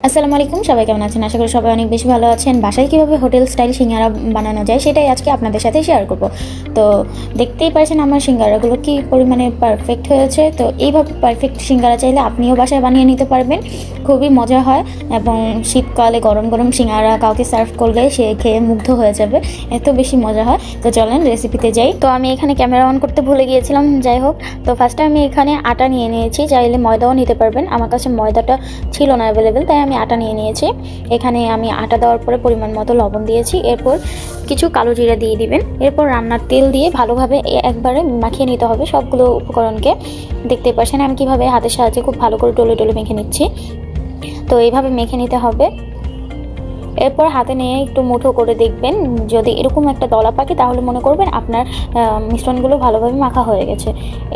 আসসালামু আলাইকুম, সবাই কেমন আছেন? আশা করি সবাই অনেক বেশি ভালো আছেন। বাসায় কীভাবে হোটেল স্টাইল সিঙ্গারা বানানো যায় সেটাই আজকে আপনাদের সাথে শেয়ার করব। তো দেখতেই পারছেন আমার সিঙ্গারাগুলো কী পরিমাণে পারফেক্ট হয়েছে। তো এইভাবে পারফেক্ট সিঙ্গারা চাইলে আপনিও বাসায় বানিয়ে নিতে পারবেন, খুবই মজা হয়। এবং শীতকালে গরম গরম সিঙ্গারা কাউকে সার্ভ করলে সে খেয়ে মুগ্ধ হয়ে যাবে, এত বেশি মজা হয়। তো চলেন রেসিপিতে যাই। তো আমি এখানে ক্যামেরা অন করতে ভুলে গিয়েছিলাম, যাই হোক। তো ফার্স্টে আমি এখানে আটা নিয়ে নিয়েছি, চাইলে ময়দাও নিতে পারবেন। আমার কাছে ময়দাটা ছিল না অ্যাভেলেবেল, তাই আমি আটা নিয়ে নিয়েছি। এখানে আমি আটা দেওয়ার পরে পরিমাণ মতো লবণ দিয়েছি, এরপর কিছু কালো জিরা দিয়ে দিবেন। এরপর রান্নার তেল দিয়ে ভালোভাবে একবারে মাখিয়ে নিতে হবে সবগুলো উপকরণকে। দেখতে পাচ্ছেন আমি কিভাবে হাতের সাহায্যে খুব ভালো করে ডলে ডলে মেখে নিচ্ছি। তো এইভাবে মেখে নিতে হবে। এরপর হাতে নিয়ে একটু মুঠো করে দেখবেন, যদি এরকম একটা দলা পাকে তাহলে মনে করবেন আপনার মিশ্রণগুলো ভালোভাবে মাখা হয়ে গেছে।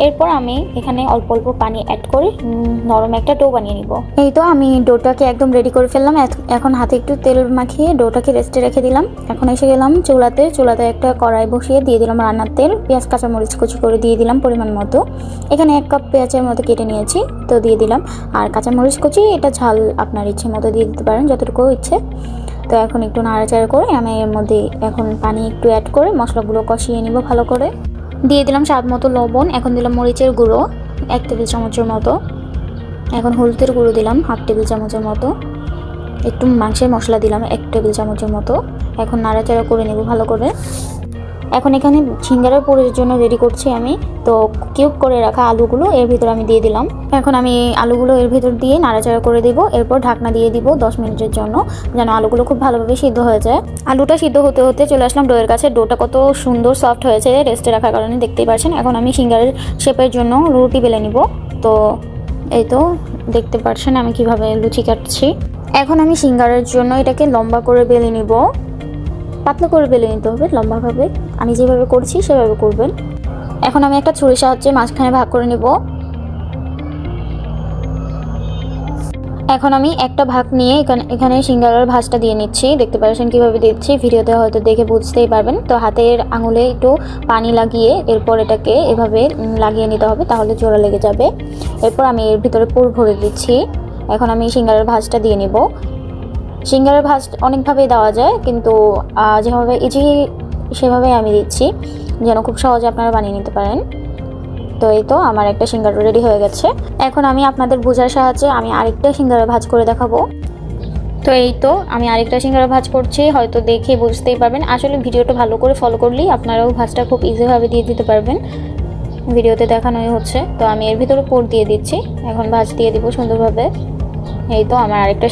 এরপর আমি এখানে অল্প অল্প পানি অ্যাড করে নরম একটা ডো বানিয়ে নিব। এই তো আমি ডোটাকে একদম রেডি করে ফেললাম। এখন হাতে একটু তেল মাখিয়ে ডোটাকে রেস্টে রেখে দিলাম। এখন এসে গেলাম চুলাতে একটা কড়াই বসিয়ে দিয়ে দিলাম রান্নার তেল, পেঁয়াজ কাঁচামরিচ কুচি করে দিয়ে দিলাম পরিমাণ মতো। এখানে 1 কাপ পেঁয়াজের মতো কেটে নিয়েছি, তো দিয়ে দিলাম। আর কাঁচামরিচ কুচি এটা ঝাল আপনার ইচ্ছে মতো দিয়ে দিতে পারেন, যতটুকু ইচ্ছে। তো এখন একটু নাড়াচাড়া করে আমি এর মধ্যে এখন পানি একটু অ্যাড করে মশলাগুলো কষিয়ে নিব ভালো করে। দিয়ে দিলাম স্বাদ মতো লবণ। এখন দিলাম মরিচের গুঁড়ো 1 টেবিল চামচের মতো। এখন হলুদের গুঁড়ো দিলাম 1/2 টেবিল চামচের মতো। একটু মাংসের মশলা দিলাম 1 টেবিল চামচের মতো। এখন নাড়াচাড়া করে নেব ভালো করে। এখন এখানে সিঙ্গারার পুরের জন্য রেডি করছি আমি। তো কিউব করে রাখা আলুগুলো এর ভিতর আমি দিয়ে দিলাম। এখন আমি আলুগুলো এর ভিতর দিয়ে নাড়াচাড়া করে দেব। এরপর ঢাকনা দিয়ে দিব 10 মিনিটের জন্য, যেন আলুগুলো খুব ভালোভাবে সিদ্ধ হয়ে যায়। আলুটা সিদ্ধ হতে হতে চলে আসলাম ডোয়ের কাছে। ডোটা কত সুন্দর সফট হয়েছে রেস্টে রাখার কারণে, দেখতেই পাচ্ছেন। এখন আমি সিঙ্গারের শেপের জন্য রুটি বেলে নিব। তো এই তো দেখতে পাচ্ছেন আমি কিভাবে লুচি কাটছি। এখন আমি সিঙ্গারের জন্য এটাকে লম্বা করে বেলে নিব। পাতলা করে বেলে নিতে হবে, লম্বাভাবে। আমি যেভাবে করছি সেভাবে করবেন। এখন আমি একটা ছুরির সাহায্যে মাঝখানে ভাগ করে নেব। এখন আমি একটা ভাগ নিয়ে এখানে সিঙ্গারার ভাঁজটা দিয়ে নিচ্ছি। দেখতে পাচ্ছেন কিভাবে দিচ্ছি, ভিডিওতে হয়তো দেখে বুঝতেই পারবেন। তো হাতের আঙুলে একটু পানি লাগিয়ে এরপর এটাকে এভাবে লাগিয়ে নিতে হবে, তাহলে জোড়া লেগে যাবে। এরপর আমি এর ভিতরে পুর ভরে দিচ্ছি। এখন আমি সিঙ্গারার ভাঁজটা দিয়ে নেব। সিঙ্গারার ভাঁজ অনেকভাবেই দেওয়া যায়, কিন্তু যেভাবে ইজি সেভাবেই আমি দিচ্ছি, যেন খুব সহজে আপনারা বানিয়ে নিতে পারেন। তো এই তো আমার একটা সিঙ্গারা রেডি হয়ে গেছে। এখন আমি আপনাদের বোঝার সাহায্যে আমি আরেকটা সিঙ্গারা ভাঁজ করে দেখাবো। তো এই তো আমি আরেকটা সিঙ্গারা ভাঁজ করছি, হয়তো দেখে বুঝতেই পারবেন। আসলে ভিডিওটা ভালো করে ফলো করলেই আপনারাও ভাঁজটা খুব ইজিভাবে দিয়ে দিতে পারবেন। ভিডিওতে দেখানোই হচ্ছে। তো আমি এর ভিতরে পুর দিয়ে দিচ্ছি, এখন ভাঁজ দিয়ে দিব সুন্দরভাবে। এই তো আমার আরেকটা